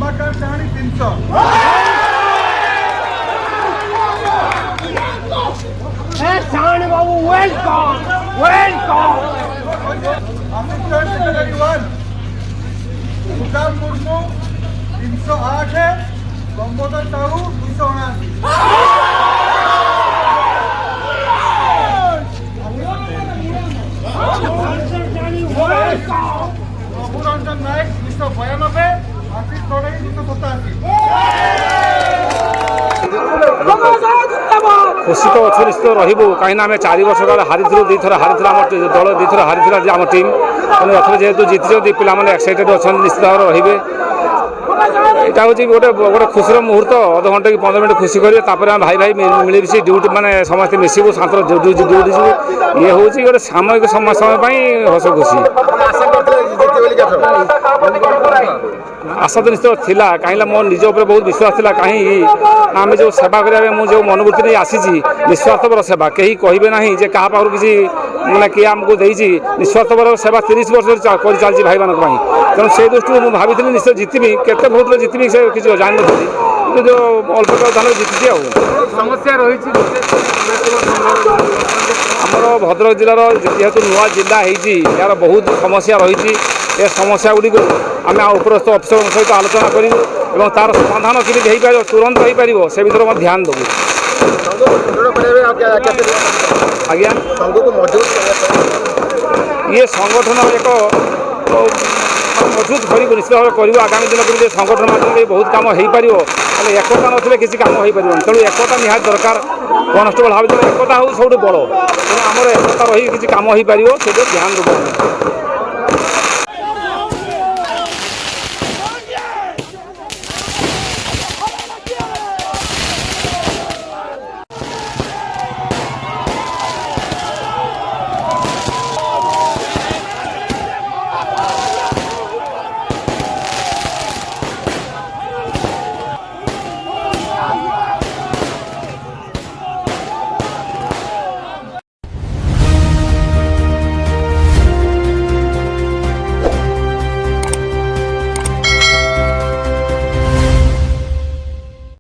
रमाकांत कहानी 300 बाबू welcome welcome assistant secretary 1 Sudam Murmu 308 है लंबोदर साहू 279 रघुरंजन नायक 292 आशीष तोड़ई 287 खुशी तो अच्छे निश्चित रही कहीं आम 4 वर्ष काल हारी दी थर हारी आम दल 2 थर हारी आम टीम तेणु एथर जेहतु जीति पे एक्साइटेड अच्छा निश्चित भाव रे यहाँ हूँ गोटे गोटे खुशी मुहूर्त अध घंटे कि 15 मिनट खुशी करेंगे आम भाई भाई मिलमिशी ड्यूटी मैंने समस्ते मिसबू शांतर ड्यूटी ड्यूटी ये हूँ गोटे सामयिक समय हस खुशी आशा तो निश्चित थिला कहीं मो निज उपर बहुत विश्वास था कहीं आम जो सेवा करेंगे मुझे जो मनोवृत्ति नहीं आसी निस्वार्थपर सेवा कहीं कहे ना जे क्या पाखु किसी मैंने किए आमको देती निस्वार्थपर सेवा 30 वर्ष कर चलती भाई मानक तेणु से दृष्टि मुझे भावी निश्चय जितमी केते भोट जितमी से किसी जान नी जो अल्प व्यवधान जीति समस्या रही आमर भद्रक जिलार जेहेतु नुआ जिला यार बहुत समस्या रही ए समस्या गुड़ी आम उपरस्थ अफिसर सहित आलोचना करूँ और तार समाधान केमी हो तुरंत हो पार से भर ध्यान देवु आज्ञा ये संगठन एक मजबूत करूँ निश्चित भाव करूँ आगामी दिन में संगठन माध्यम बहुत कम हो पार एकता ना किसी कम हो पार तेणु एकता निहाती दरकार कनस्टेबल भाव एकता हूँ सब बड़ तेणु आमर एकता रही किसी कम हो पार से ध्यान देव